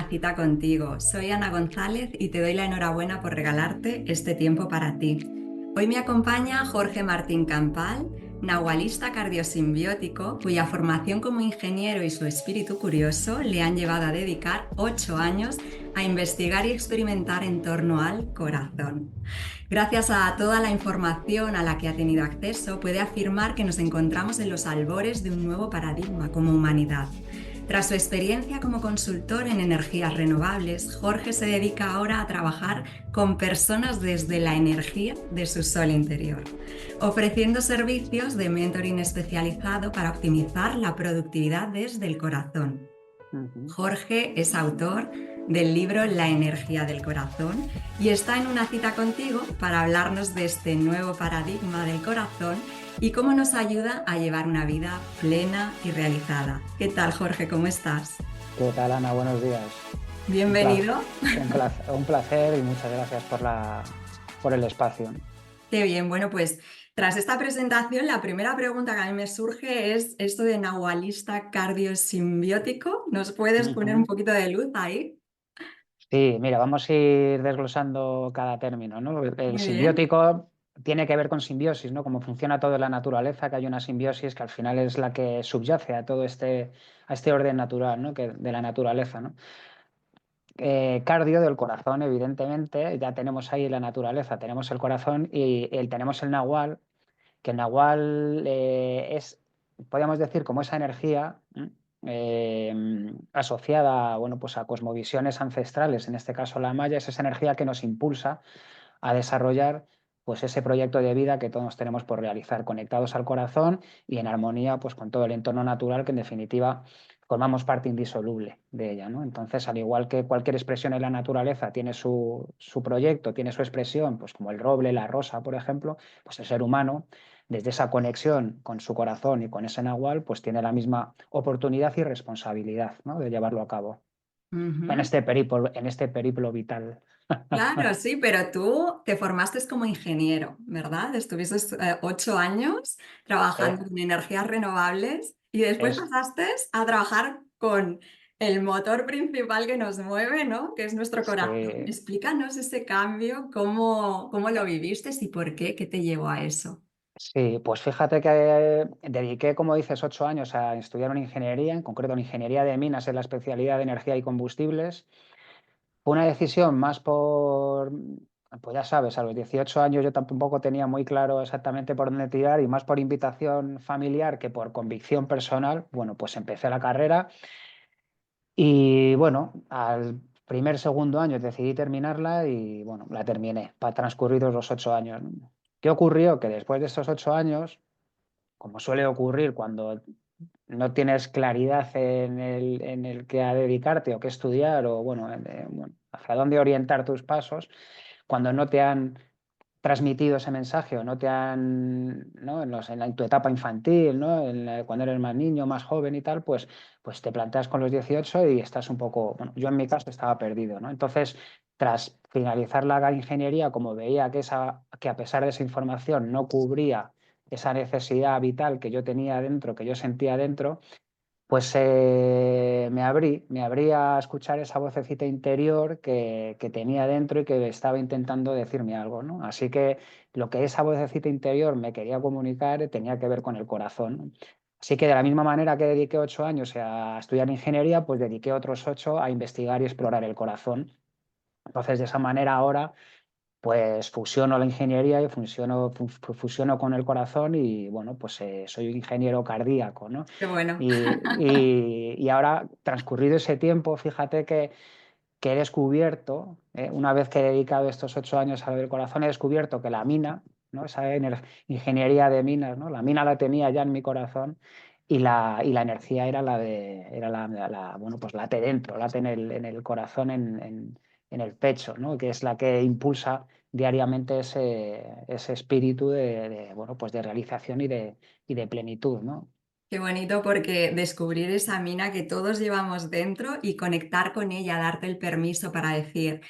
una cita contigo. Soy Ana González y te doy la enhorabuena por regalarte este tiempo para ti. Hoy me acompaña Jorge Martín Campal, nahualista cardiosimbiótico, cuya formación como ingeniero y su espíritu curioso le han llevado a dedicar 8 años a investigar y experimentar en torno al corazón. Gracias a toda la información a la que ha tenido acceso, puede afirmar que nos encontramos en los albores de un nuevo paradigma como humanidad. Tras su experiencia como consultor en energías renovables, Jorge se dedica ahora a trabajar con personas desde la energía de su sol interior, ofreciendo servicios de mentoring especializado para optimizar la productividad desde el corazón. Jorge es autor del libro La energía del corazón y está en una cita contigo para hablarnos de este nuevo paradigma del corazón y cómo nos ayuda a llevar una vida plena y realizada. ¿Qué tal, Jorge? ¿Cómo estás? ¿Qué tal, Ana? Buenos días. Un placer, Bienvenido. un placer y muchas gracias por el espacio. Qué bien. Bueno, pues tras esta presentación, la primera pregunta que a mí me surge es esto de nahualista cardiosimbiótico. ¿Nos puedes poner un Ujú. poquito de luz ahí? Sí, mira, vamos a ir desglosando cada término, ¿no? El Muy bien. simbiótico tiene que ver con simbiosis, ¿no? Cómo funciona todo en la naturaleza, que hay una simbiosis que al final es la que subyace a a este orden natural, ¿no? De la naturaleza, ¿no? Cardio del corazón, evidentemente, ya tenemos ahí la naturaleza, tenemos el corazón y tenemos el nahual, que el nahual es, podríamos decir, como esa energía asociada, bueno, pues a cosmovisiones ancestrales, en este caso la maya, es esa energía que nos impulsa a desarrollar pues ese proyecto de vida que todos tenemos por realizar, conectados al corazón y en armonía pues con todo el entorno natural, que en definitiva formamos parte indisoluble de ella, ¿no? Entonces, al igual que cualquier expresión en la naturaleza tiene su proyecto, tiene su expresión, pues como el roble, la rosa, por ejemplo, pues el ser humano, desde esa conexión con su corazón y con ese nahual, pues tiene la misma oportunidad y responsabilidad, ¿no? De llevarlo a cabo Ujú. en este periplo vital. Claro, sí, pero tú te formaste como ingeniero, ¿verdad? Estuviste 8 años Eh, trabajando con energías renovables y después es, pasaste a trabajar con el motor principal que nos mueve, ¿no? Que es nuestro corazón. sí, Explícanos ese cambio, cómo lo viviste y por qué, qué te llevó a eso. sí, pues fíjate que dediqué, como dices, 8 años a estudiar una ingeniería, en concreto en ingeniería de minas en la especialidad de energía y combustibles. Fue una decisión más pues ya sabes, a los 18 años yo tampoco tenía muy claro exactamente por dónde tirar y más por invitación familiar que por convicción personal. Bueno, pues empecé la carrera y bueno, al segundo año decidí terminarla y bueno, la terminé para transcurridos los 8 años, ¿no? ¿Qué ocurrió? Que después de estos 8 años, como suele ocurrir cuando no tienes claridad en el que a dedicarte o qué estudiar o bueno, bueno, hacia dónde orientar tus pasos, cuando no te han transmitido ese mensaje o no te han, ¿no? En tu etapa infantil, ¿no? Cuando eres más niño, más joven y tal, pues te planteas con los 18 y estás un poco, bueno, yo en mi caso estaba perdido, ¿no? Entonces, tras finalizar la ingeniería, como veía que a pesar de esa información no cubría esa necesidad vital que yo tenía dentro, que yo sentía dentro, pues me abrí a escuchar esa vocecita interior que tenía dentro y que estaba intentando decirme algo, ¿no? Así que lo que esa vocecita interior me quería comunicar tenía que ver con el corazón, ¿no? Así que de la misma manera que dediqué 8 años a estudiar ingeniería, pues dediqué otros 8 a investigar y explorar el corazón. Entonces, de esa manera ahora pues fusiono la ingeniería y fusiono con el corazón y bueno, pues soy un ingeniero cardíaco, ¿no? Qué bueno. Y ahora, transcurrido ese tiempo, fíjate que he descubierto, una vez que he dedicado estos 8 años a lo del corazón, he descubierto que la mina, ¿no? Ingeniería de minas, ¿no? La mina la tenía ya en mi corazón y la energía era bueno, pues late dentro, late en el corazón, en el pecho, ¿no? Que es la que impulsa diariamente ese espíritu bueno, pues de realización y de plenitud, ¿no? Qué bonito porque descubrir esa mina que todos llevamos dentro y conectar con ella, darte el permiso para decir,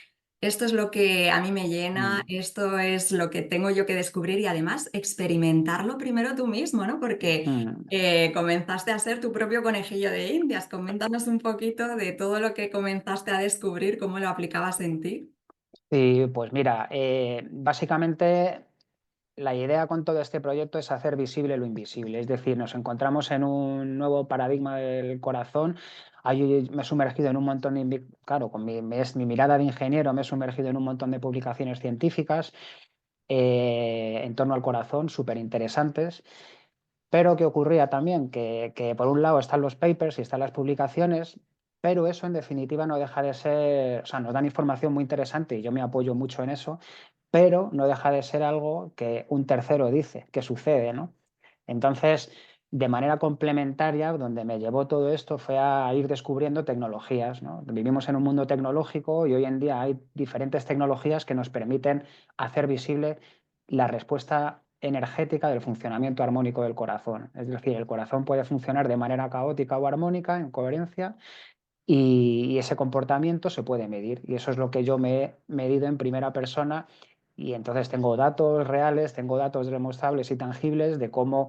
Esto es lo que a mí me llena, Mm, esto es lo que tengo yo que descubrir y además experimentarlo primero tú mismo, ¿no? Porque mm. comenzaste a ser tu propio conejillo de Indias. Coméntanos un poquito de todo lo que comenzaste a descubrir, cómo lo aplicabas en ti. Sí, pues mira, básicamente la idea con todo este proyecto es hacer visible lo invisible, es decir, nos encontramos en un nuevo paradigma del corazón. Ahí me he sumergido en un montón de, claro, con mi mirada de ingeniero, me he sumergido en un montón de publicaciones científicas en torno al corazón, súper interesantes. Pero ¿qué ocurría también? Que por un lado están los papers y están las publicaciones, pero eso en definitiva no deja de ser, o sea, nos dan información muy interesante y yo me apoyo mucho en eso, pero no deja de ser algo que un tercero dice, que sucede, ¿no? Entonces, de manera complementaria, donde me llevó todo esto fue a ir descubriendo tecnologías, ¿no? Vivimos en un mundo tecnológico y hoy en día hay diferentes tecnologías que nos permiten hacer visible la respuesta energética del funcionamiento armónico del corazón. Es decir, el corazón puede funcionar de manera caótica o armónica, en coherencia, y ese comportamiento se puede medir. Y eso es lo que yo me he medido en primera persona. Y entonces tengo datos reales, tengo datos demostrables y tangibles de cómo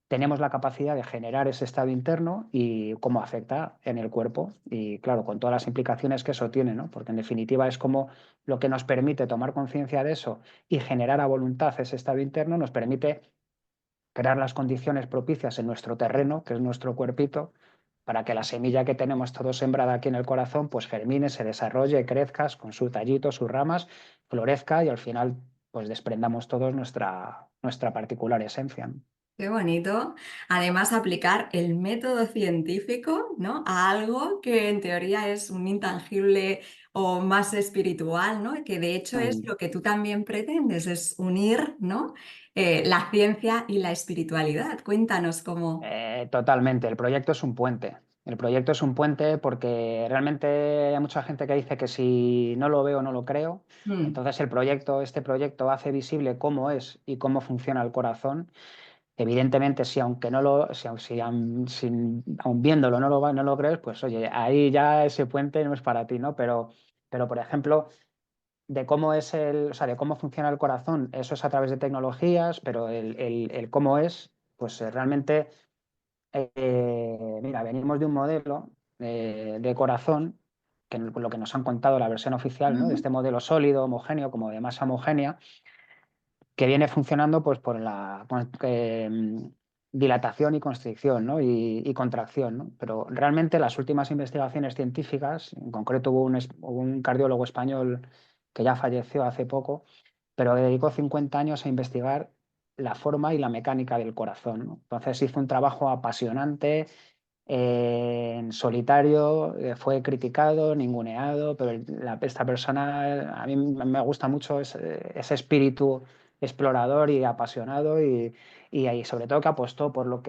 tenemos la capacidad de generar ese estado interno y cómo afecta en el cuerpo. Y claro, con todas las implicaciones que eso tiene, ¿no? Porque en definitiva es como lo que nos permite tomar conciencia de eso y generar a voluntad ese estado interno, nos permite crear las condiciones propicias en nuestro terreno, que es nuestro cuerpito, para que la semilla que tenemos todos sembrada aquí en el corazón, pues germine, se desarrolle, crezca con su tallito, sus ramas, florezca y al final pues desprendamos todos nuestra particular esencia, ¿no? Qué bonito. Además, aplicar el método científico, ¿no? A algo que en teoría es un intangible o más espiritual, ¿no? Que de hecho es Mm. lo que tú también pretendes, es unir, ¿no? La ciencia y la espiritualidad. Cuéntanos cómo. Totalmente, el proyecto es un puente. El proyecto es un puente porque realmente hay mucha gente que dice que si no lo veo no lo creo. Mm, Entonces este proyecto hace visible cómo es y cómo funciona el corazón. Evidentemente, si aunque no lo, aun viéndolo no lo crees, pues oye, ahí ya ese puente no es para ti, ¿no? Pero por ejemplo, de cómo es o sea, de cómo funciona el corazón, eso es a través de tecnologías, pero el cómo es, pues realmente mira, venimos de un modelo de corazón, que lo que nos han contado la versión oficial, ¿no? De ujú. este modelo sólido, homogéneo, como de masa homogénea, que viene funcionando pues, por dilatación y constricción, ¿no? Y contracción, ¿no? Pero realmente las últimas investigaciones científicas, en concreto hubo un cardiólogo español que ya falleció hace poco, pero dedicó 50 años a investigar la forma y la mecánica del corazón, ¿no? Entonces hizo un trabajo apasionante, en solitario, fue criticado, ninguneado, pero esta persona, a mí me gusta mucho ese espíritu explorador y apasionado y ahí sobre todo que apostó por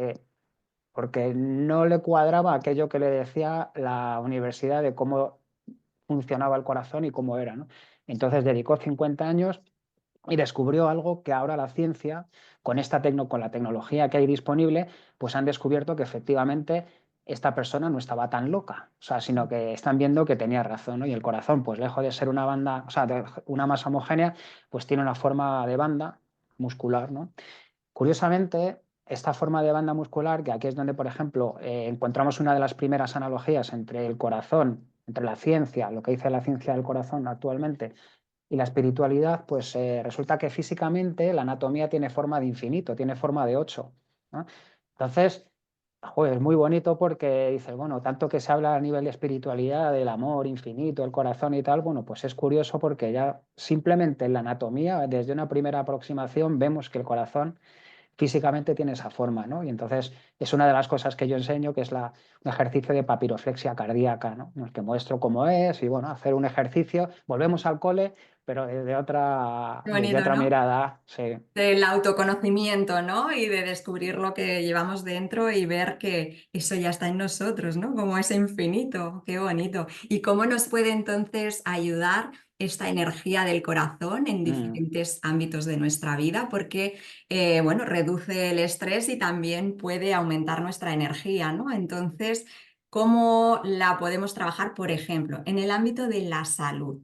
porque no le cuadraba aquello que le decía la universidad de cómo funcionaba el corazón y cómo era, ¿no? Entonces dedicó 50 años y descubrió algo que ahora la ciencia, con la tecnología que hay disponible, pues han descubierto que efectivamente esta persona no estaba tan loca, o sea, sino que están viendo que tenía razón, ¿no? Y el corazón, pues lejos de ser una banda, o sea, una masa homogénea, pues tiene una forma de banda muscular, ¿no? Curiosamente, esta forma de banda muscular, que aquí es donde, por ejemplo, encontramos una de las primeras analogías entre el corazón, entre la ciencia, lo que dice la ciencia del corazón actualmente, y la espiritualidad, pues resulta que físicamente la anatomía tiene forma de infinito, tiene forma de 8, ¿no? Entonces, joder, es muy bonito porque dices, bueno, tanto que se habla a nivel de espiritualidad, del amor infinito, el corazón y tal, bueno, pues es curioso porque ya simplemente en la anatomía, desde una primera aproximación, vemos que el corazón físicamente tiene esa forma, ¿no? Y entonces es una de las cosas que yo enseño, que es un ejercicio de papiroflexia cardíaca, ¿no? En el que muestro cómo es y, bueno, hacer un ejercicio. Volvemos al cole, pero Qué desde bonito, otra ¿no? mirada, sí. Del autoconocimiento, ¿no? Y de descubrir lo que llevamos dentro y ver que eso ya está en nosotros, ¿no? Como ese infinito, qué bonito. ¿Y cómo nos puede entonces ayudar esta energía del corazón en Mm. diferentes ámbitos de nuestra vida? Porque, bueno, reduce el estrés y también puede aumentar nuestra energía, ¿no? Entonces, ¿cómo la podemos trabajar, por ejemplo, en el ámbito de la salud?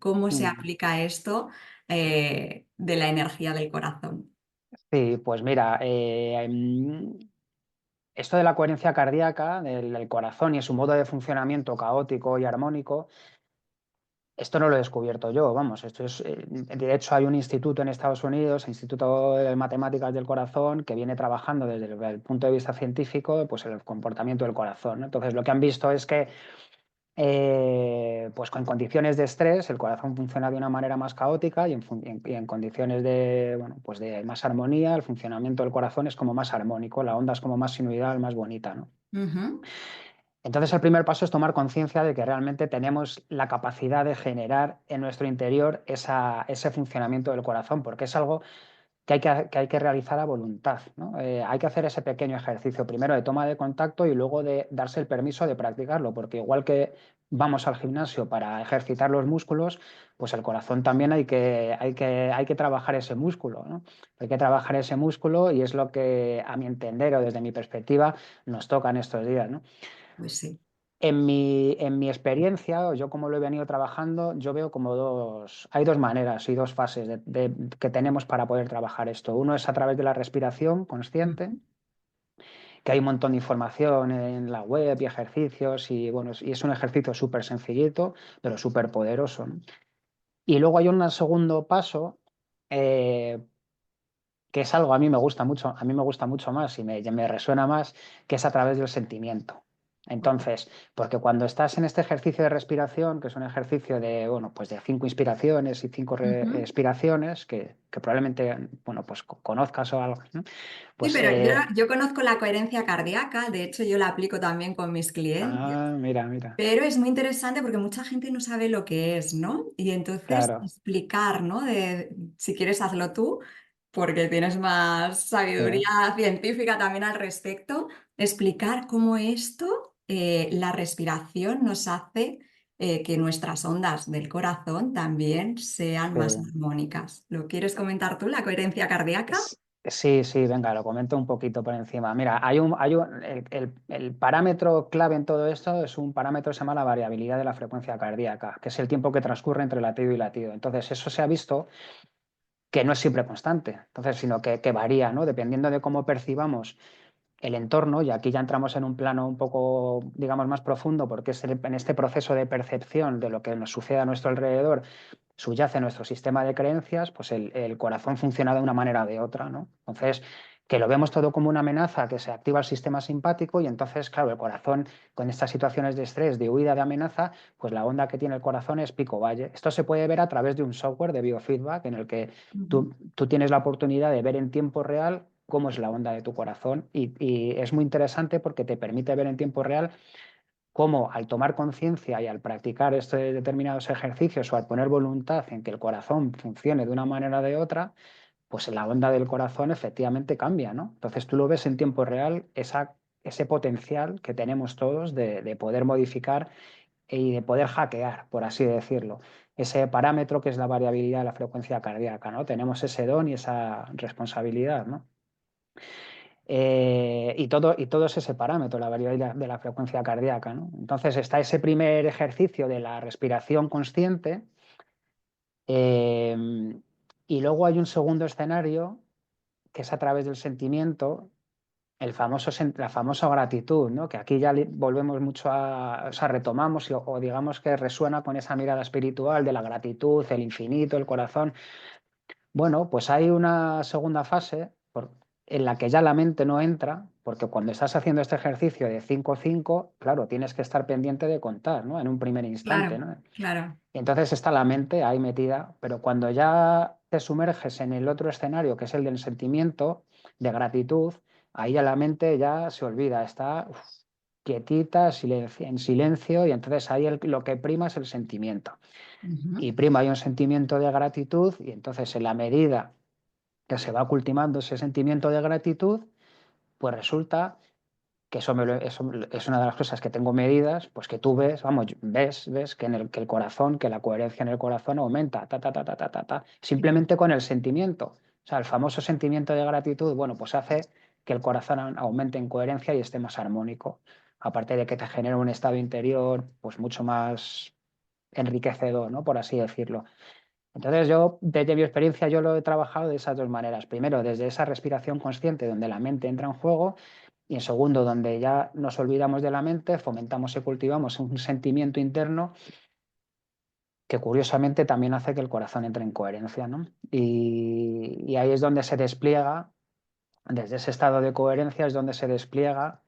¿Cómo se Mm. aplica esto de la energía del corazón? Sí, pues mira, esto de la coherencia cardíaca, del corazón y su modo de funcionamiento caótico y armónico, esto no lo he descubierto yo, vamos, esto es, de hecho hay un instituto en Estados Unidos, el Instituto de Matemáticas del Corazón, que viene trabajando desde el punto de vista científico, pues el comportamiento del corazón, ¿no? Entonces lo que han visto es que pues con condiciones de estrés el corazón funciona de una manera más caótica y en condiciones de, bueno, pues de más armonía el funcionamiento del corazón es como más armónico, la onda es como más sinusoidal, más bonita, ¿no? Ujú. Entonces el primer paso es tomar conciencia de que realmente tenemos la capacidad de generar en nuestro interior ese funcionamiento del corazón, porque es algo que hay que realizar a voluntad, ¿no? Hay que hacer ese pequeño ejercicio primero de toma de contacto y luego de darse el permiso de practicarlo, porque igual que vamos al gimnasio para ejercitar los músculos, pues el corazón también hay que trabajar ese músculo, ¿no? Hay que trabajar ese músculo y es lo que, a mi entender o desde mi perspectiva, nos toca en estos días, ¿no? Pues sí. En mi experiencia, o yo como lo he venido trabajando, yo veo como hay dos maneras y dos fases que tenemos para poder trabajar esto. Uno es a través de la respiración consciente, Ujú. que hay un montón de información en la web y ejercicios, y bueno, y es un ejercicio súper sencillito, pero súper poderoso, ¿no? Y luego hay un segundo paso, eh, que es algo a mí me gusta mucho, a mí me gusta mucho más y me resuena más, que es a través del sentimiento. Entonces, porque cuando estás en este ejercicio de respiración, que es un ejercicio de, bueno, pues de 5 inspiraciones y 5 Ujú. expiraciones, que probablemente, bueno, pues conozcas o algo, ¿no? Sí, Pues, pero yo conozco la coherencia cardíaca, de hecho yo la aplico también con mis clientes. mira, mira, Pero es muy interesante porque mucha gente no sabe lo que es, ¿no? Y entonces claro, explicar, ¿no? Si quieres, hazlo tú, porque tienes más sí, sabiduría científica también al respecto. Explicar cómo esto, la respiración nos hace que nuestras ondas del corazón también sean más sí. armónicas. ¿Lo quieres comentar tú, la coherencia cardíaca? Sí, sí, venga, lo comento un poquito por encima. Mira, el parámetro clave en todo esto es un parámetro que se llama la variabilidad de la frecuencia cardíaca, que es el tiempo que transcurre entre latido y latido. Entonces, eso se ha visto que no es siempre constante, entonces, sino que varía, ¿no? Dependiendo de cómo percibamos el entorno, y aquí ya entramos en un plano un poco, digamos, más profundo, porque es en este proceso de percepción de lo que nos sucede a nuestro alrededor, subyace nuestro sistema de creencias, pues el corazón funciona de una manera o de otra, ¿no? Entonces, que lo vemos todo como una amenaza, que se activa el sistema simpático y entonces, claro, el corazón con estas situaciones de estrés, de huida, de amenaza, pues la onda que tiene el corazón es pico-valle. Esto se puede ver a través de un software de biofeedback en el que Ujú. tú tienes la oportunidad de ver en tiempo real cómo es la onda de tu corazón y es muy interesante porque te permite ver en tiempo real cómo al tomar conciencia y al practicar estos determinados ejercicios o al poner voluntad en que el corazón funcione de una manera o de otra, pues la onda del corazón efectivamente cambia, ¿no? Entonces tú lo ves en tiempo real, ese potencial que tenemos todos de poder modificar y de poder hackear, por así decirlo, ese parámetro que es la variabilidad de la frecuencia cardíaca, ¿no? Tenemos ese don y esa responsabilidad, ¿no? Y todo es ese parámetro, la variabilidad de la frecuencia cardíaca, ¿no? Entonces está ese primer ejercicio de la respiración consciente, eh, y luego hay un segundo escenario que es a través del sentimiento, la famosa gratitud, ¿no? Que aquí ya volvemos mucho o sea, retomamos o digamos que resuena con esa mirada espiritual de la gratitud, el infinito, el corazón. Bueno, pues hay una segunda fase en la que ya la mente no entra, porque cuando estás haciendo este ejercicio de 5-5, claro, tienes que estar pendiente de contar, ¿no? En un primer instante, Claro, ¿no? claro. Y entonces está la mente ahí metida, pero cuando ya te sumerges en el otro escenario, que es el del sentimiento, de gratitud, ahí ya la mente ya se olvida, está quietita, en silencio, y entonces ahí lo que prima es el sentimiento. Ujú. Y prima hay un sentimiento de gratitud, y entonces en la medida que se va cultivando ese sentimiento de gratitud, pues resulta que eso es una de las cosas que tengo medidas, pues que tú ves, vamos, ves que, que el corazón, que la coherencia en el corazón aumenta, Sí. simplemente con el sentimiento. O sea, el famoso sentimiento de gratitud, bueno, pues hace que el corazón aumente en coherencia y esté más armónico. aparte de que te genera un estado interior pues mucho más enriquecedor, ¿no? Por así decirlo. Entonces yo, desde mi experiencia, yo lo he trabajado de esas dos maneras. Primero, desde esa respiración consciente donde la mente entra en juego y en segundo, donde ya nos olvidamos de la mente, fomentamos y cultivamos un sentimiento interno que curiosamente también hace que el corazón entre en coherencia, ¿no? Y ahí es donde se despliega, desde ese estado de coherencia es donde se despliega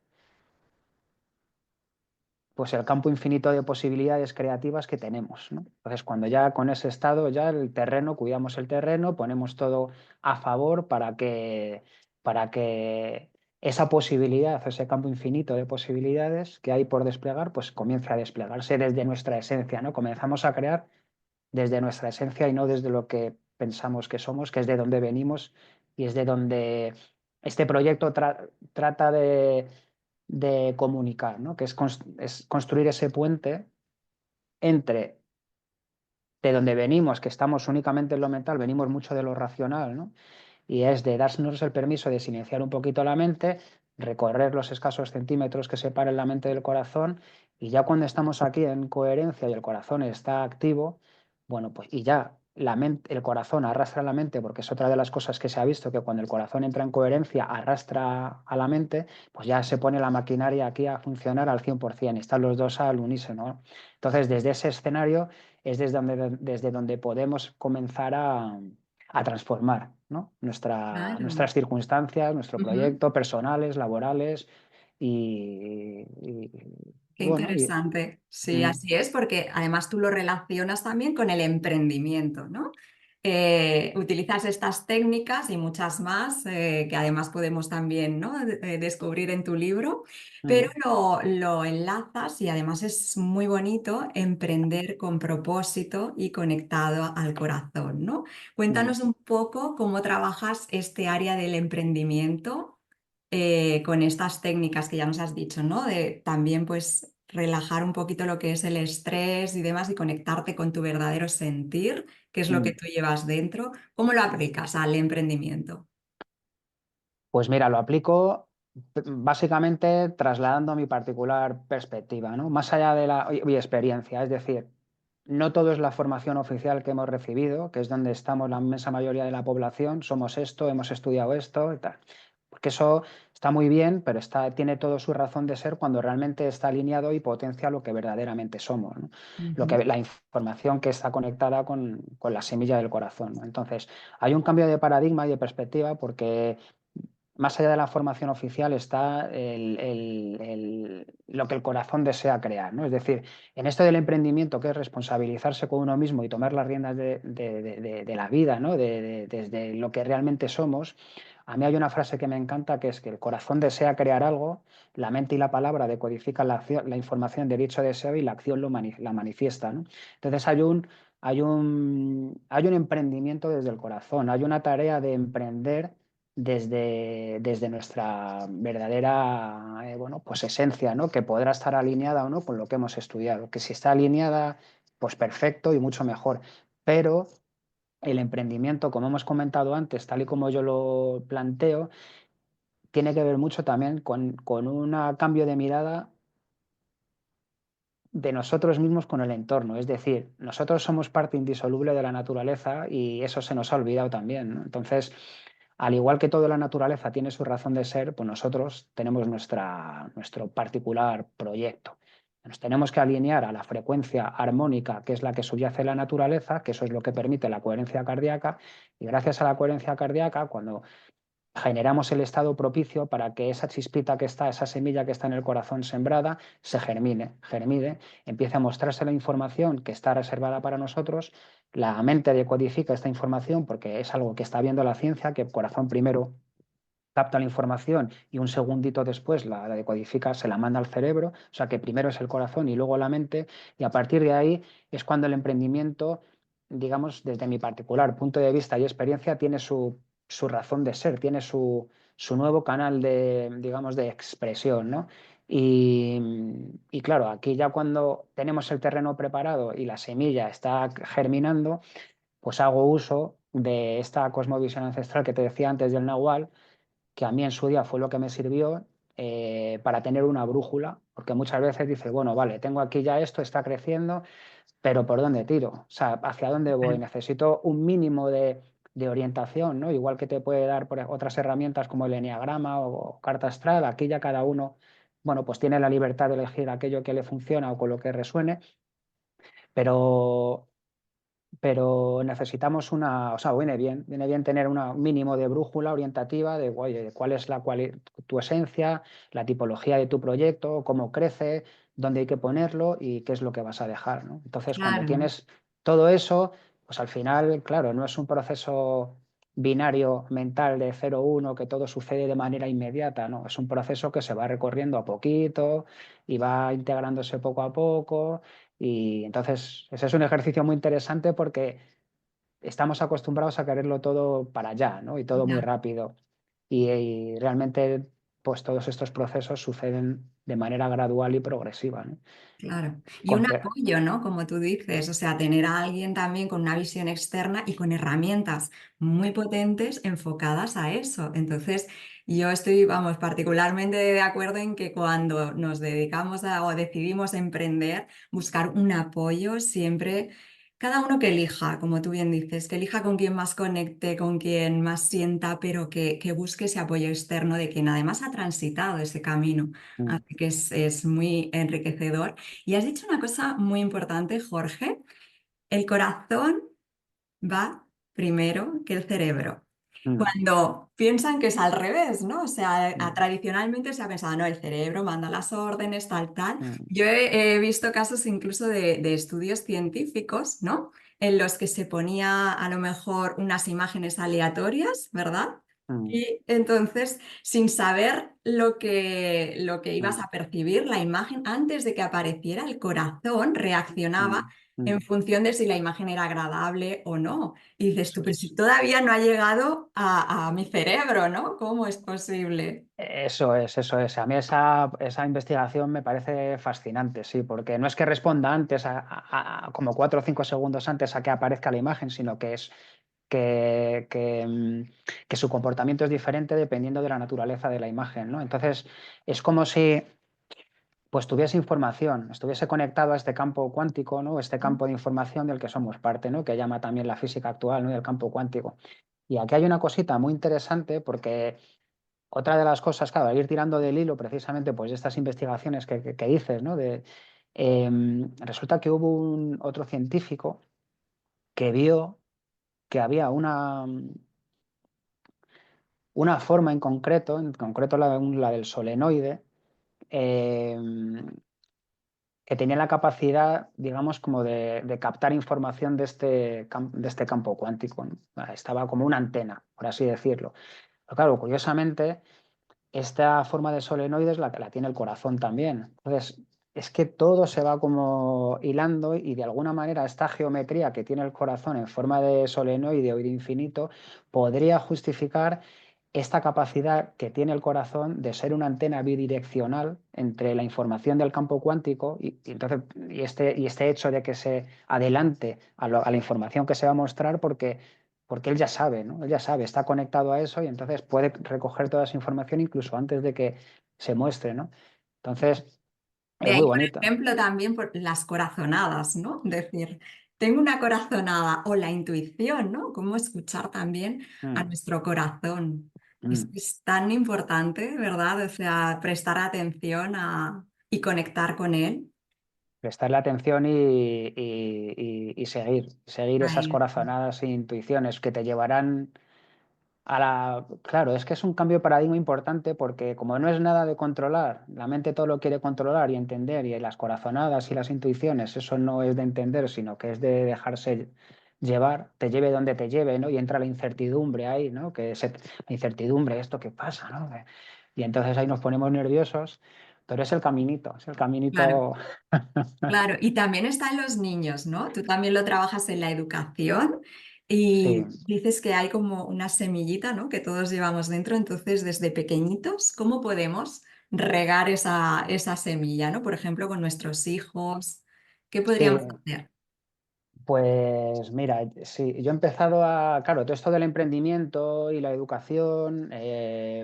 pues el campo infinito de posibilidades creativas que tenemos, ¿no? Entonces, cuando ya con ese estado, ya el terreno, cuidamos el terreno, ponemos todo a favor para que esa posibilidad, ese campo infinito de posibilidades que hay por desplegar, pues comience a desplegarse desde nuestra esencia, ¿no? Comenzamos a crear desde nuestra esencia y no desde lo que pensamos que somos, que es de donde venimos y es de donde este proyecto trata de comunicar, ¿no? Que es construir ese puente entre de donde venimos, que estamos únicamente en lo mental, venimos mucho de lo racional, ¿no? Y es de darnos el permiso de silenciar un poquito la mente, recorrer los escasos centímetros que separan la mente del corazón y ya cuando estamos aquí en coherencia y el corazón está activo, bueno, pues y ya la mente, el corazón arrastra a la mente, porque es otra de las cosas que se ha visto, que cuando el corazón entra en coherencia arrastra a la mente, pues ya se pone la maquinaria aquí a funcionar al 100%, están los dos al unísono, ¿no? Entonces, desde ese escenario es desde donde podemos comenzar a transformar, ¿no? Claro. Nuestras circunstancias, nuestro Ujú. proyecto, personales, laborales Qué bueno, interesante. Sí, mm, así es, porque además tú lo relacionas también con el emprendimiento, ¿no? Utilizas estas técnicas y muchas más que además podemos también, ¿no? Descubrir en tu libro, pero mm, lo enlazas y además es muy bonito emprender con propósito y conectado al corazón, ¿no? mm. Cuéntanos un poco cómo trabajas este área del emprendimiento con estas técnicas que ya nos has dicho, ¿no? De también pues relajar un poquito lo que es el estrés y demás y conectarte con tu verdadero sentir, que es lo que Mm. tú llevas dentro. ¿Cómo lo aplicas al emprendimiento? Pues mira, lo aplico básicamente trasladando mi particular perspectiva, ¿no? Más allá de mi experiencia, es decir, no todo es la formación oficial que hemos recibido, que es donde estamos la inmensa mayoría de la población, somos esto, hemos estudiado esto y tal. Porque eso está muy bien, pero tiene todo su razón de ser cuando realmente está alineado y potencia lo que verdaderamente somos, ¿no? Ujú. La información que está conectada con la semilla del corazón, ¿no? Entonces, hay un cambio de paradigma y de perspectiva porque más allá de la formación oficial está lo que el corazón desea crear, ¿no? Es decir, en esto del emprendimiento, que es responsabilizarse con uno mismo y tomar las riendas de la vida, ¿no? Desde lo que realmente somos, a mí hay una frase que me encanta, que es que el corazón desea crear algo, la mente y la palabra decodifican la información de dicho deseo y la acción la manifiesta, ¿no? Entonces hay un emprendimiento desde el corazón, hay una tarea de emprender desde nuestra verdadera bueno, pues esencia, ¿no? Que podrá estar alineada o no con lo que hemos estudiado. Que si está alineada, pues perfecto y mucho mejor. Pero el emprendimiento, como hemos comentado antes, tal y como yo lo planteo, tiene que ver mucho también con un cambio de mirada de nosotros mismos con el entorno. Es decir, nosotros somos parte indisoluble de la naturaleza y eso se nos ha olvidado también, ¿no? Entonces, al igual que toda la naturaleza tiene su razón de ser, pues nosotros tenemos nuestro particular proyecto. Nos tenemos que alinear a la frecuencia armónica, que es la que subyace en la naturaleza, que eso es lo que permite la coherencia cardíaca, y gracias a la coherencia cardíaca, cuando generamos el estado propicio para que esa chispita que está, esa semilla que está en el corazón sembrada, se germine, empiece a mostrarse la información que está reservada para nosotros, la mente decodifica esta información porque es algo que está viendo la ciencia, que el corazón primero capta la información y un segundito después la decodifica, se la manda al cerebro, o sea que primero es el corazón y luego la mente, y a partir de ahí es cuando el emprendimiento, digamos, desde mi particular punto de vista y experiencia, tiene su razón de ser, tiene su nuevo canal digamos, de expresión, ¿no? Y, y claro, aquí ya cuando tenemos el terreno preparado y la semilla está germinando, pues hago uso de esta cosmovisión ancestral que te decía antes del Nahual, que a mí en su día fue lo que me sirvió, para tener una brújula, porque muchas veces dices, bueno, vale, tengo aquí ya esto, está creciendo, pero ¿por dónde tiro? O sea, ¿hacia dónde voy? Claro, Necesito un mínimo de orientación, ¿no? Igual que te puede dar otras herramientas como el eneagrama o carta astral, aquí ya cada uno, bueno, pues tiene la libertad de elegir aquello que le funciona o con lo que resuene, pero necesitamos o sea, viene bien tener un mínimo de brújula orientativa de, oye, cuál es tu esencia, la tipología de tu proyecto, cómo crece, dónde hay que ponerlo y qué es lo que vas a dejar, ¿no? Entonces, cuando claro, tienes todo eso, pues al final, claro, no es un proceso binario mental de 0-1 que todo sucede de manera inmediata, ¿no? Es un proceso que se va recorriendo a poquito y va integrándose poco a poco y entonces ese es un ejercicio muy interesante porque estamos acostumbrados a quererlo todo para allá, ¿no? Y todo muy ya. rápido. Y realmente, pues todos estos procesos suceden de manera gradual y progresiva, ¿no? Claro. Y un Comple- apoyo, ¿no? Como tú dices, o sea, tener a alguien también con una visión externa y con herramientas muy potentes enfocadas a eso. Entonces, yo estoy, vamos, particularmente de acuerdo en que cuando nos dedicamos o decidimos emprender, buscar un apoyo siempre, cada uno que elija, como tú bien dices, que elija con quien más conecte, con quien más sienta, pero que busque ese apoyo externo de quien además ha transitado ese camino. Mm, Así que es muy enriquecedor. Y has dicho una cosa muy importante, Jorge. El corazón va primero que el cerebro. mm, Cuando piensan que es al revés, ¿no? O sea, mm, tradicionalmente se ha pensado, no, el cerebro manda las órdenes, tal, tal. mm, Yo he visto casos incluso de estudios científicos, ¿no? En los que se ponía a lo mejor unas imágenes aleatorias, ¿verdad? mm, Y entonces, sin saber lo que ibas mm, a percibir, la imagen, antes de que apareciera, el corazón reaccionaba mm, en mm. función de si la imagen era agradable o no. Y dices tú, Eso pero si es. todavía no ha llegado a mi cerebro, ¿no? ¿Cómo es posible? Eso es, eso es. A mí esa investigación me parece fascinante, sí, porque no es que responda antes, como 4 o 5 segundos antes a que aparezca la imagen, sino que es que su comportamiento es diferente dependiendo de la naturaleza de la imagen, ¿no? Entonces, es como si pues tuviese información, estuviese conectado a este campo cuántico, ¿no? Este campo de información del que somos parte, ¿no? Que llama también la física actual, ¿no? El campo cuántico. Y aquí hay una cosita muy interesante porque otra de las cosas, claro, al ir tirando del hilo precisamente pues de estas investigaciones que dices, ¿no? Resulta que hubo otro científico que vio que había una forma en concreto la del solenoide, eh, que tenía la capacidad, digamos, como de captar información de este campo cuántico, ¿no? Estaba como una antena, por así decirlo. Pero claro, curiosamente, esta forma de solenoide es la que la tiene el corazón también. Entonces, es que todo se va como hilando y de alguna manera esta geometría que tiene el corazón en forma de solenoide o de infinito podría justificar esta capacidad que tiene el corazón de ser una antena bidireccional entre la información del campo cuántico entonces, y este hecho de que se adelante a la información que se va a mostrar porque él ya sabe, ¿no? Él ya sabe, está conectado a eso y entonces puede recoger toda esa información incluso antes de que se muestre, ¿no? Entonces, De es muy ahí, por bonito. ejemplo, también por las corazonadas, ¿no? Decir, tengo una corazonada o la intuición, ¿no? Cómo escuchar también a Mm, nuestro corazón. mm. Es tan importante, ¿verdad? O sea, prestar atención y conectar con él. Prestarle atención y seguir esas Ahí. corazonadas e intuiciones que te llevarán Claro, es que es un cambio de paradigma importante porque como no es nada de controlar, la mente todo lo quiere controlar y entender y las corazonadas y las intuiciones, eso no es de entender, sino que es de dejarse llevar, te lleve donde te lleve, ¿no? Y entra la incertidumbre ahí, ¿no? La incertidumbre, ¿esto qué pasa, ¿no? Y entonces ahí nos ponemos nerviosos, pero es el caminito, es el Claro. caminito. Claro, y también están los niños, ¿no? Tú también lo trabajas en la educación Sí, y dices que hay como una semillita, ¿no? Que todos llevamos dentro. Entonces, desde pequeñitos, ¿cómo podemos regar esa semilla, ¿no? Por ejemplo, con nuestros hijos, ¿qué podríamos sí. hacer? Pues mira, sí, yo he empezado claro, todo esto del emprendimiento y la educación,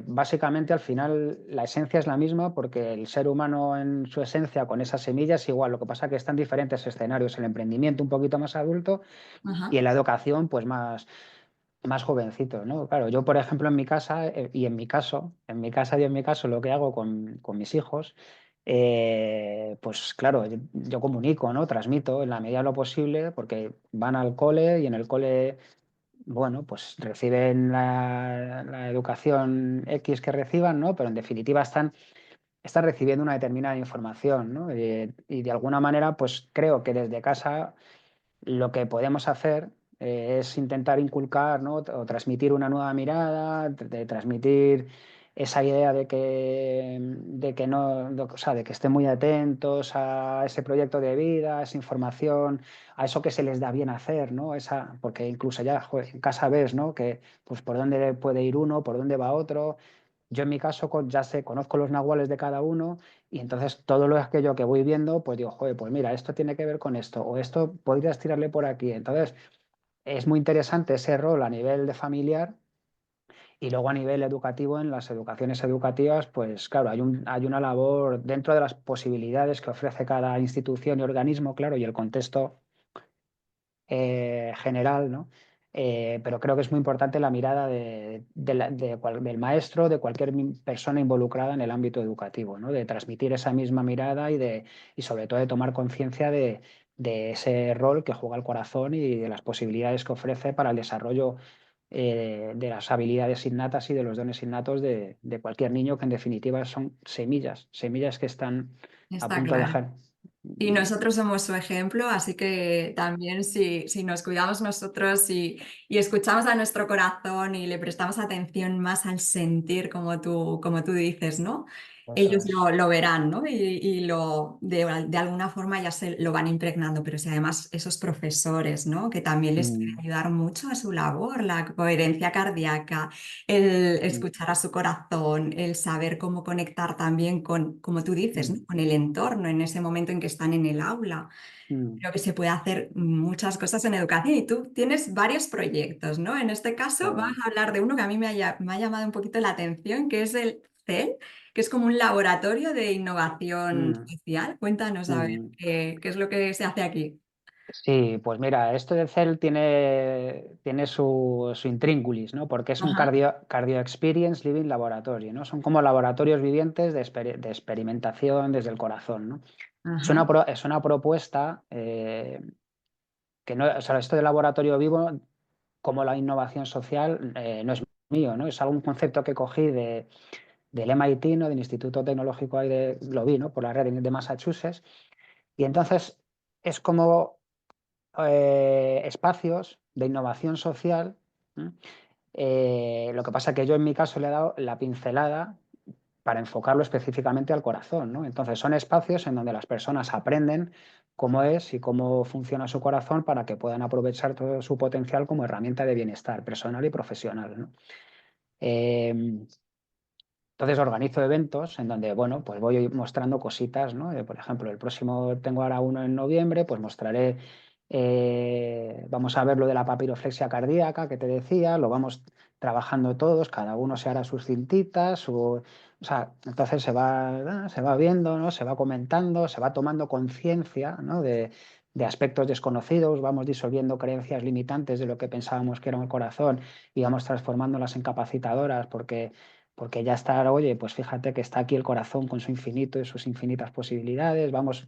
básicamente al final la esencia es la misma porque el ser humano en su esencia con esas semillas es igual, lo que pasa que están diferentes escenarios, el emprendimiento un poquito más adulto y Ajá, en la educación pues más jovencito, ¿no? Claro, yo por ejemplo en mi casa y en mi caso lo que hago con mis hijos, pues claro, yo comunico, ¿no? Transmito en la medida de lo posible porque van al cole y en el cole, bueno, pues reciben la educación X que reciban, ¿no? Pero en definitiva están recibiendo una determinada información, ¿no? Y de alguna manera, pues creo que desde casa lo que podemos hacer es intentar inculcar, ¿no? O transmitir una nueva mirada, de transmitir esa idea de que no, o sea, de que estén muy atentos a ese proyecto de vida, a esa información, a eso que se les da bien hacer, ¿no? Porque incluso ya joder, en casa ves, ¿no? Que pues por dónde puede ir uno, por dónde va otro. Yo en mi caso ya sé, conozco los nahuales de cada uno y entonces todo lo aquello que voy viendo, pues digo, joder, pues mira, esto tiene que ver con esto, o esto podrías tirarle por aquí. Entonces, es muy interesante ese rol a nivel de familiar y luego a nivel educativo, en las educaciones educativas, pues claro, hay una labor dentro de las posibilidades que ofrece cada institución y organismo, claro, y el contexto general, ¿no? Pero creo que es muy importante la mirada del maestro, de cualquier persona involucrada en el ámbito educativo, ¿no? De transmitir esa misma mirada y sobre todo de tomar conciencia de ese rol que juega el corazón y de las posibilidades que ofrece para el desarrollo de las habilidades innatas y de los dones innatos de cualquier niño, que en definitiva son semillas, semillas que están a está punto de claro. dejar. Y nosotros somos su ejemplo, así que también si nos cuidamos nosotros y escuchamos a nuestro corazón y le prestamos atención más al sentir, como tú dices, ¿no? Eso Ellos es. lo verán, ¿no? De alguna forma ya se lo van impregnando, pero si además esos profesores, ¿no? Que también les pueden Mm, ayudar mucho a su labor, la coherencia cardíaca, el mm, escuchar a su corazón, el saber cómo conectar también con, como tú dices, ¿no? mm, Con el entorno en ese momento en que están en el aula. mm. Creo que se puede hacer muchas cosas en educación y tú tienes varios proyectos, ¿no? En este caso vamos Sí. a hablar de uno que a mí me ha llamado un poquito la atención, que es el CEL, que es como un laboratorio de innovación Mm, social. Cuéntanos a ver mm. qué es lo que se hace aquí. Sí, pues mira, esto de CEL tiene su intríngulis, ¿no? Porque es un Ajá, cardio experience living laboratory, ¿no? Son como laboratorios vivientes de experimentación desde el corazón, ¿no? ajá, Es una propuesta que no, o sea, esto de laboratorio vivo, como la innovación social, no es mío, ¿no? Es algún concepto que cogí del MIT, ¿no? Del Instituto Tecnológico ahí lo vi, ¿no? Por la red de Massachusetts. Y entonces es como espacios de innovación social. ¿M? Lo que pasa es que yo en mi caso le he dado la pincelada para enfocarlo específicamente al corazón, ¿no? Entonces son espacios en donde las personas aprenden cómo es y cómo funciona su corazón para que puedan aprovechar todo su potencial como herramienta de bienestar personal y profesional, ¿no? Eh, entonces organizo eventos en donde, bueno, pues voy mostrando cositas, ¿no? Por ejemplo, el próximo tengo ahora uno en noviembre, pues mostraré, vamos a ver lo de la papiroflexia cardíaca que te decía, lo vamos trabajando todos, cada uno se hará sus cintitas, o sea, entonces se va viendo, ¿no? Se va comentando, se va tomando conciencia, ¿no? De aspectos desconocidos, vamos disolviendo creencias limitantes de lo que pensábamos que era el corazón y vamos transformándolas en capacitadoras porque ya está, oye, pues fíjate que está aquí el corazón con su infinito y sus infinitas posibilidades, vamos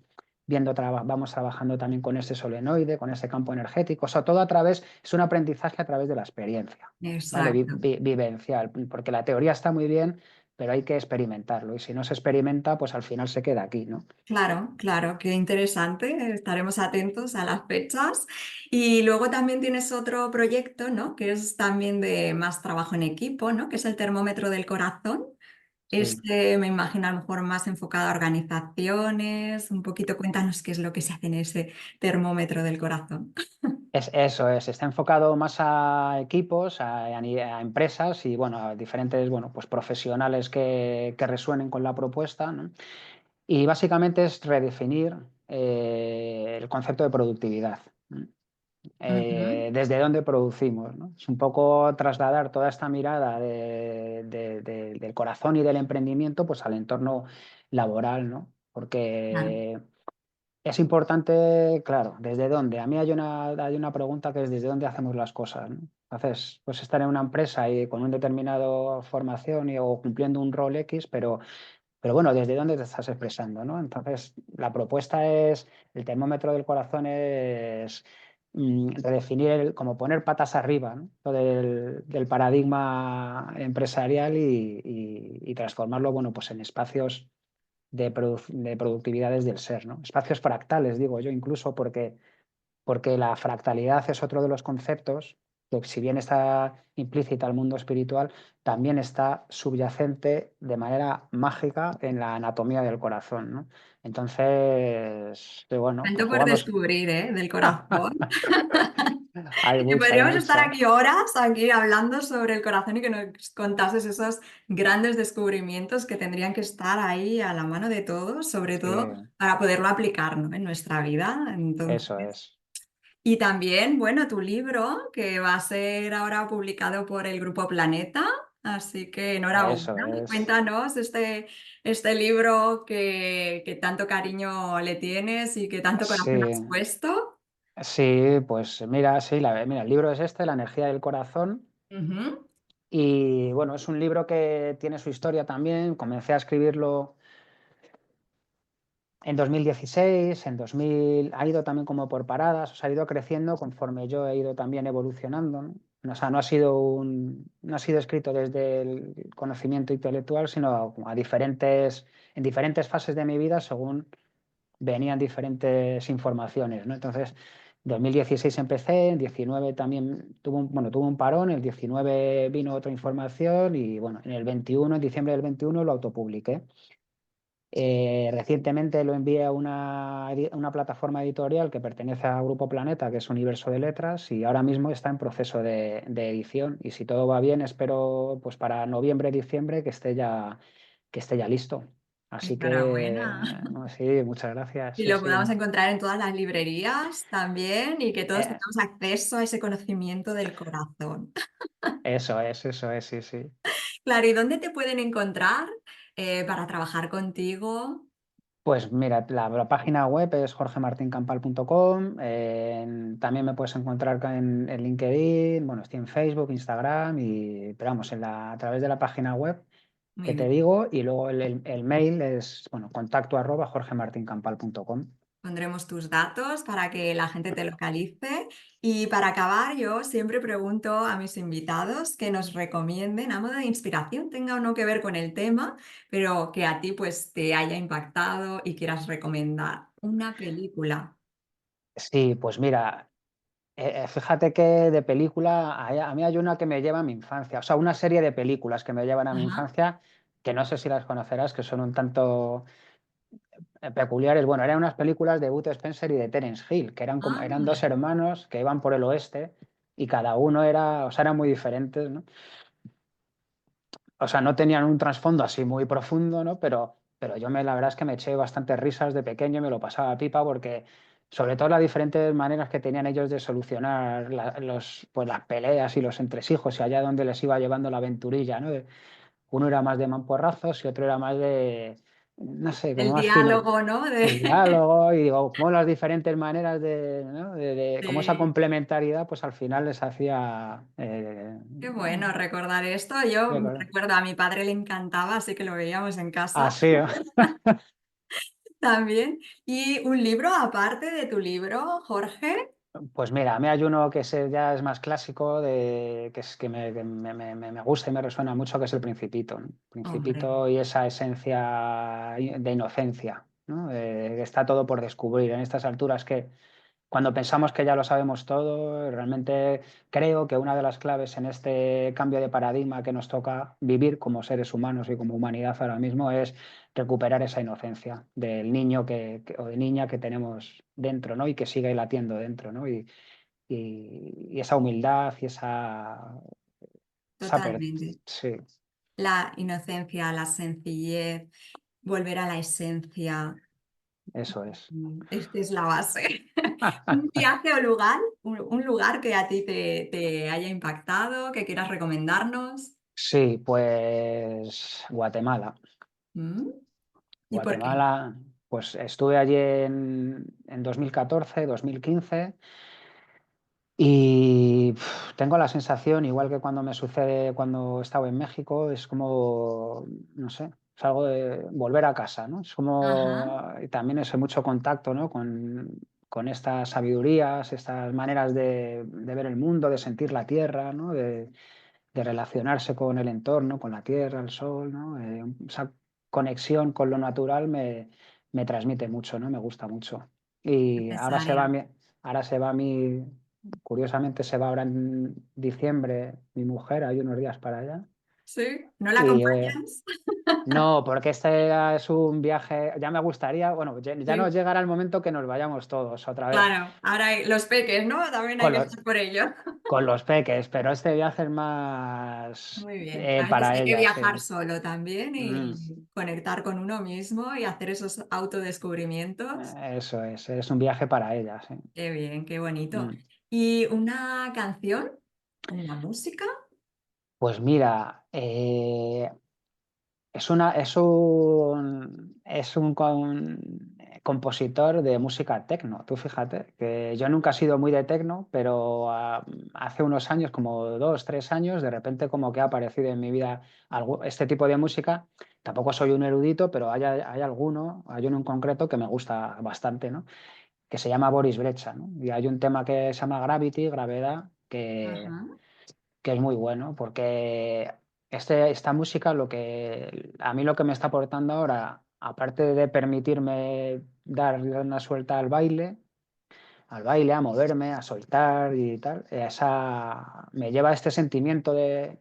trabajando también con ese solenoide, con ese campo energético, o sea, todo es un aprendizaje a través de la experiencia, ¿vale? exacto. Vivencial, porque la teoría está muy bien, pero hay que experimentarlo, y si no se experimenta, pues al final se queda aquí, ¿no? Claro, claro, qué interesante. Estaremos atentos a las fechas. Y luego también tienes otro proyecto, ¿no? Que es también de más trabajo en equipo, ¿no? Que es el termómetro del corazón. Sí. Este me imagino a lo mejor más enfocado a organizaciones. Un poquito cuéntanos qué es lo que se hace en ese termómetro del corazón. Eso es, está enfocado más a equipos, a empresas y bueno, a diferentes bueno, pues profesionales que resuenen con la propuesta, ¿no? Y básicamente es redefinir el concepto de productividad. ¿No? Ujú. desde dónde producimos, ¿no? Es un poco trasladar toda esta mirada del corazón y del emprendimiento pues, al entorno laboral, ¿no? Claro. Porque es importante, claro, ¿desde dónde? A mí hay una pregunta que es ¿desde dónde hacemos las cosas? ¿No? Entonces, pues estar en una empresa y con una determinada formación o cumpliendo un rol X, pero bueno, ¿desde dónde te estás expresando? ¿No? Entonces, la propuesta es, el termómetro del corazón es redefinir, como poner patas arriba, ¿no? Lo del paradigma empresarial y transformarlo, bueno, pues en espacios de productividades del ser, ¿no? Espacios fractales, digo yo, incluso porque la fractalidad es otro de los conceptos que, si bien está implícita al mundo espiritual, también está subyacente de manera mágica en la anatomía del corazón, ¿no? Entonces, bueno, pues Tanto por jugamos. descubrir, ¿eh? Del corazón. Hay Y mucho, hay podríamos estar mucho. aquí horas aquí hablando sobre el corazón y que nos contases esos grandes descubrimientos que tendrían que estar ahí a la mano de todos, sobre Sí, todo para poderlo aplicar, ¿no? En nuestra vida. eso Entonces, es. y también, bueno, tu libro que va a ser ahora publicado por el Grupo Planeta, así que enhorabuena. Eso es. Cuéntanos este libro que tanto cariño le tienes y que tanto corazón has Sí, puesto. sí, pues mira, sí, mira, el libro es este, La energía del corazón. Ujú. Y bueno, es un libro que tiene su historia también. Comencé a escribirlo en 2016, en 2000, ha ido también como por paradas, o sea, ha ido creciendo conforme yo he ido también evolucionando, ¿no? O sea, no ha sido escrito desde el conocimiento intelectual, sino como en diferentes fases de mi vida según venían diferentes informaciones, ¿no? Entonces, en 2016 empecé, en 19 también tuvo un parón, en el 19 vino otra información y bueno, en el 21, en diciembre del 21 lo autopubliqué. Recientemente lo envié a una plataforma editorial que pertenece a Grupo Planeta, que es Universo de Letras, y ahora mismo está en proceso de edición. Y si todo va bien, espero pues para noviembre, diciembre que esté ya listo. Así que, Enhorabuena. no, sí, muchas gracias. Y Sí, lo sí. podamos encontrar en todas las librerías también y que todos Eh, tengamos acceso a ese conocimiento del corazón. eso es, sí, sí. Claro, ¿y dónde te pueden encontrar para trabajar contigo? Pues mira, la página web es jorgemartincampal.com. También me puedes encontrar en LinkedIn, bueno, estoy en Facebook, Instagram, pero vamos, a través de la página web Muy que te bien. digo, y luego el mail es, bueno, contacto@jorgemartincampal.com. Pondremos tus datos para que la gente te localice. Y para acabar, yo siempre pregunto a mis invitados que nos recomienden a modo de inspiración, tenga o no que ver con el tema, pero que a ti pues te haya impactado y quieras recomendar una película. Sí, pues mira, fíjate que de película, a mí hay una que me lleva a mi infancia, o sea, una serie de películas que me llevan a mi Ajá. infancia, que no sé si las conocerás, que son un tanto peculiares. Bueno, eran unas películas de Bud Spencer y de Terence Hill, que eran dos Ah, hermanos que iban por el oeste y cada uno era, o sea, eran muy diferentes, ¿no? O sea, no tenían un trasfondo así muy profundo, ¿no? Pero la verdad es que me eché bastantes risas de pequeño y me lo pasaba a pipa porque, sobre todo, las diferentes maneras que tenían ellos de solucionar pues, las peleas y los entresijos y allá donde les iba llevando la aventurilla, ¿no? Uno era más de mamporrazos y otro era más no sé, como el más fino diálogo, ¿no? el diálogo y digo, como las diferentes maneras ¿no? Como esa De- complementariedad, pues al final les hacía. Qué bueno recordar esto. Yo Recordar. recuerdo a mi padre le encantaba, así que lo veíamos en casa Así, también. Y un libro aparte de tu libro, Jorge. pues mira, a mí hay uno que ya es más clásico, que me gusta y me resuena mucho, que es El Principito, ¿no? Hombre, Principito y esa esencia de inocencia, ¿no? Que está todo por descubrir en estas alturas que cuando pensamos que ya lo sabemos todo, realmente creo que una de las claves en este cambio de paradigma que nos toca vivir como seres humanos y como humanidad ahora mismo es recuperar esa inocencia del niño o de niña que tenemos dentro, ¿no? Y que sigue latiendo dentro, ¿no? Y esa humildad y totalmente. sí, La inocencia, la sencillez, volver a la esencia, eso es. es que es la base. ¿Un viaje o lugar? ¿Un lugar que a ti te haya impactado, que quieras recomendarnos? Sí, pues Guatemala. ¿Mm? ¿Y por qué? Guatemala, pues estuve allí en 2014, 2015 y tengo la sensación, igual que cuando me sucede cuando estaba en México, es como, no sé, es algo de volver a casa, ¿no? Es Ajá, como, y también ese mucho contacto, ¿no? Con estas sabidurías, estas maneras de ver el mundo, de sentir la tierra, ¿no? De relacionarse con el entorno, con la tierra, el sol, ¿no? Esa conexión con lo natural me transmite mucho, ¿no? Me gusta mucho. Y necesaria. ahora se va curiosamente se va ahora en diciembre mi mujer, hay unos días para allá. ¿Sí? ¿No la Y acompañas? no, porque este es un viaje, ya me gustaría, bueno, ya nos Sí, llegará el momento que nos vayamos todos otra vez. claro. Ahora los peques, ¿no? También hay Con que los, estar por ello. con los peques, pero este viaje es más Muy bien. A veces para hay que ella, sí. viajar solo también Mm, y conectar con uno mismo y hacer esos autodescubrimientos. eso es un viaje para ella, sí. Qué bien, qué bonito. Mm. ¿Y una canción? ¿Una música? Pues mira, es un compositor de música tecno. Tú fíjate que yo nunca he sido muy de tecno, pero hace unos años, como 2, 3 años, de repente como que ha aparecido en mi vida este tipo de música. Tampoco soy un erudito, pero hay uno en concreto que me gusta bastante, ¿no? Que se llama Boris Brejcha, ¿no? Y hay un tema que se llama Gravity, Gravedad, Ajá. que es muy bueno, porque esta música a mí lo que me está aportando ahora, aparte de permitirme dar una suelta al baile, a moverme, a soltar y tal, me lleva a este sentimiento de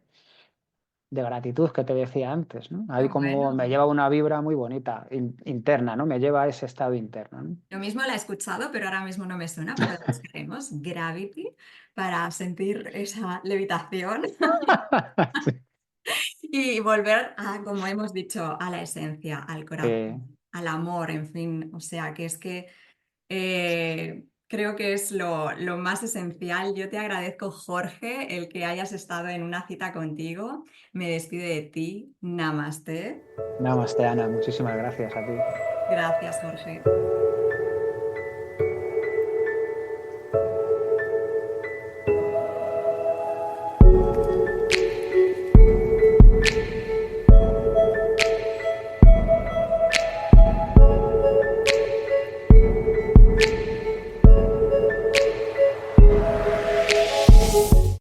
gratitud que te decía antes, ¿no? Qué Ahí como me bueno. lleva una vibra muy bonita, interna, ¿no? Me lleva a ese estado interno, ¿no? Lo mismo la he escuchado, pero ahora mismo no me suena, pero la buscaremos. Gravity para sentir esa levitación Sí. y volver a, como hemos dicho, a la esencia, al Eh, corazón, al amor, en fin. O sea, que es que creo que es lo más esencial. Yo te agradezco, Jorge, el que hayas estado en una cita contigo. Me despido de ti. Namaste. Namaste, Ana, muchísimas gracias a ti. Gracias, Jorge.